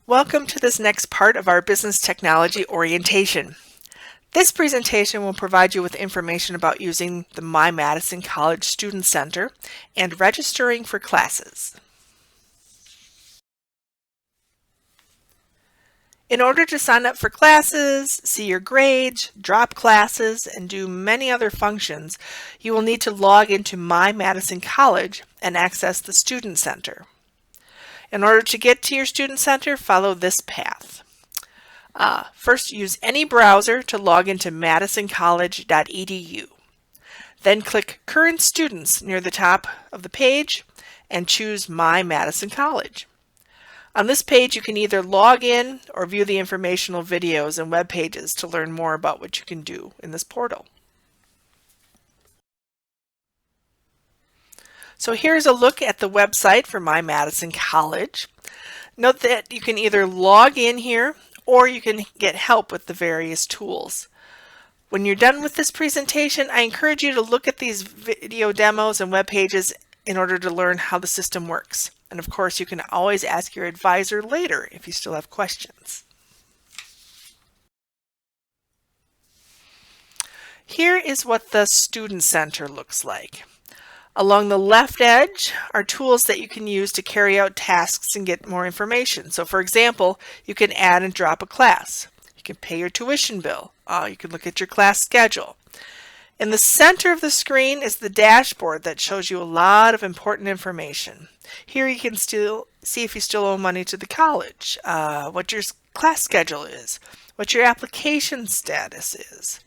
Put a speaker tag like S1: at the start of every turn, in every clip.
S1: Welcome to this next part of our business technology orientation. This presentation will provide you with information about using the My Madison College Student Center and registering for classes. In order to sign up for classes, see your grades, drop classes, and do many other functions, you will need to log into My Madison College and access the Student Center. In order to get to your Student Center, follow this path. First, use any browser to log into madisoncollege.edu. Then click Current Students near the top of the page and choose My Madison College. On this page, you can either log in or view the informational videos and web pages to learn more about what you can do in this portal. So here's a look at the website for My Madison College. Note that you can either log in here or you can get help with the various tools. When you're done with this presentation, I encourage you to look at these video demos and web pages in order to learn how the system works. And of course, you can always ask your advisor later if you still have questions. Here is what the Student Center looks like. Along the left edge are tools that you can use to carry out tasks and get more information. So for example, you can add and drop a class. You can pay your tuition bill. You can look at your class schedule. In the center of the screen is the dashboard that shows you a lot of important information. Here you can still see if you still owe money to the college, what your class schedule is, what your application status is,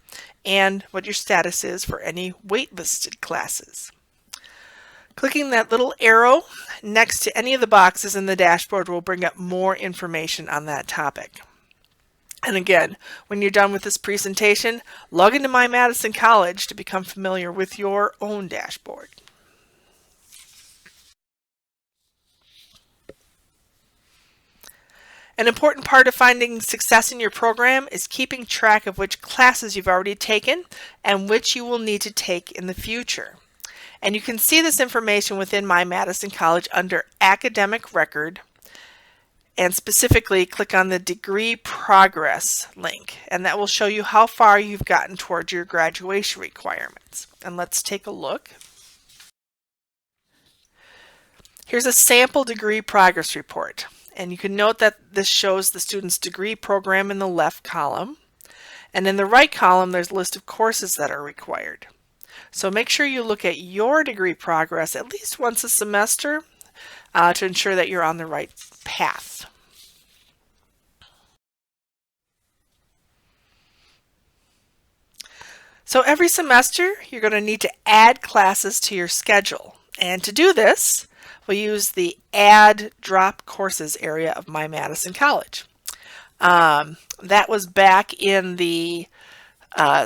S1: and what your status is for any waitlisted classes. Clicking that little arrow next to any of the boxes in the dashboard will bring up more information on that topic. And again, when you're done with this presentation, log into My Madison College to become familiar with your own dashboard. An important part of finding success in your program is keeping track of which classes you've already taken and which you will need to take in the future. And you can see this information within My Madison College under Academic Record, and specifically click on the Degree Progress link, and that will show you how far you've gotten towards your graduation requirements. And let's take a look. Here's a sample degree progress report, and you can note that this shows the student's degree program in the left column, and in the right column there's a list of courses that are required. So make sure you look at your degree progress at least once a semester to ensure that you're on the right path. So every semester you're going to need to add classes to your schedule. And to do this, we'll use the Add Drop Courses area of My Madison College. That was back in the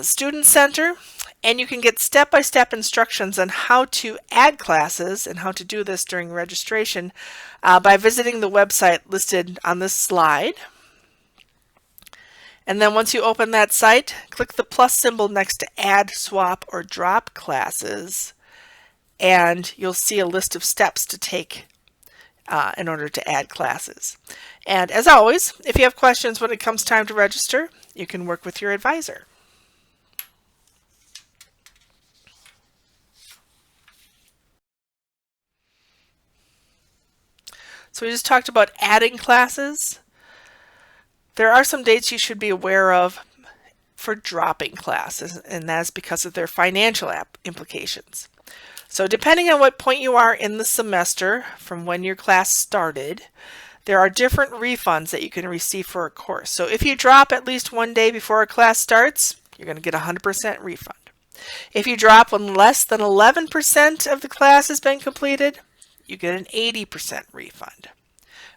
S1: Student Center. And you can get step-by-step instructions on how to add classes and how to do this during registration by visiting the website listed on this slide. And then once you open that site, click the plus symbol next to Add, Swap, or Drop Classes, and you'll see a list of steps to take in order to add classes. And as always, if you have questions when it comes time to register, you can work with your advisor. So we just talked about adding classes. There are some dates you should be aware of for dropping classes, and that's because of their financial implications. So depending on what point you are in the semester from when your class started, there are different refunds that you can receive for a course. So if you drop at least one day before a class starts, you're going to get a 100% refund. If you drop when less than 11% of the class has been completed, you get an 80% refund.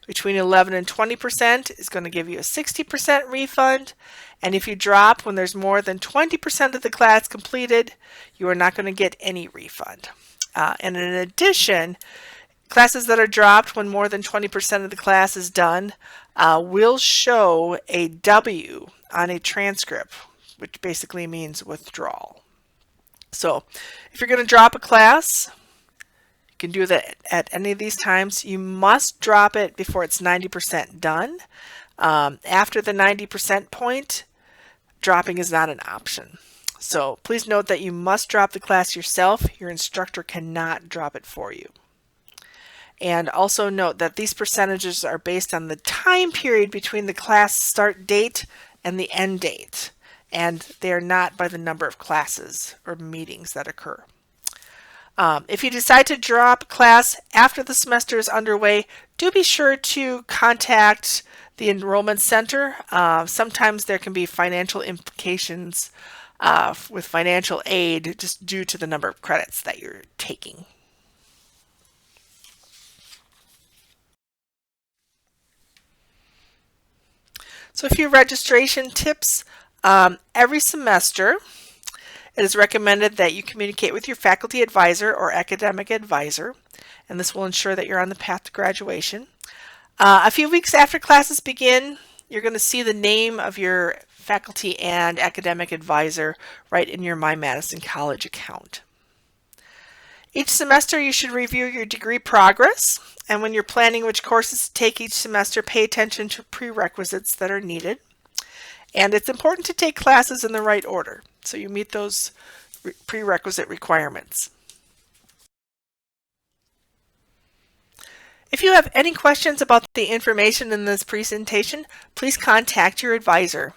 S1: Between 11 and 20% is going to give you a 60% refund. And if you drop when there's more than 20% of the class completed, you are not going to get any refund. And in addition, classes that are dropped when more than 20% of the class is done will show a W on a transcript, which basically means withdrawal. So if you're going to drop a class, can do that at any of these times. You must drop it before it's 90% done. After the 90% point, dropping is not an option. So please note that you must drop the class yourself. Your instructor cannot drop it for you. And also note that these percentages are based on the time period between the class start date and the end date, and they are not by the number of classes or meetings that occur. If you decide to drop class after the semester is underway, do be sure to contact the enrollment center. Sometimes there can be financial implications with financial aid just due to the number of credits that you're taking. So a few registration tips. Every semester, it is recommended that you communicate with your faculty advisor or academic advisor, and this will ensure that you're on the path to graduation. A few weeks after classes begin, you're going to see the name of your faculty and academic advisor right in your My Madison College account. Each semester you should review your degree progress, and when you're planning which courses to take each semester, pay attention to prerequisites that are needed. And it's important to take classes in the right order, so you meet those prerequisite requirements. If you have any questions about the information in this presentation, please contact your advisor.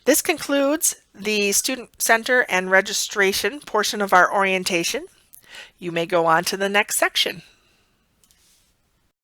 S1: This concludes the Student Center and registration portion of our orientation. You may go on to the next section.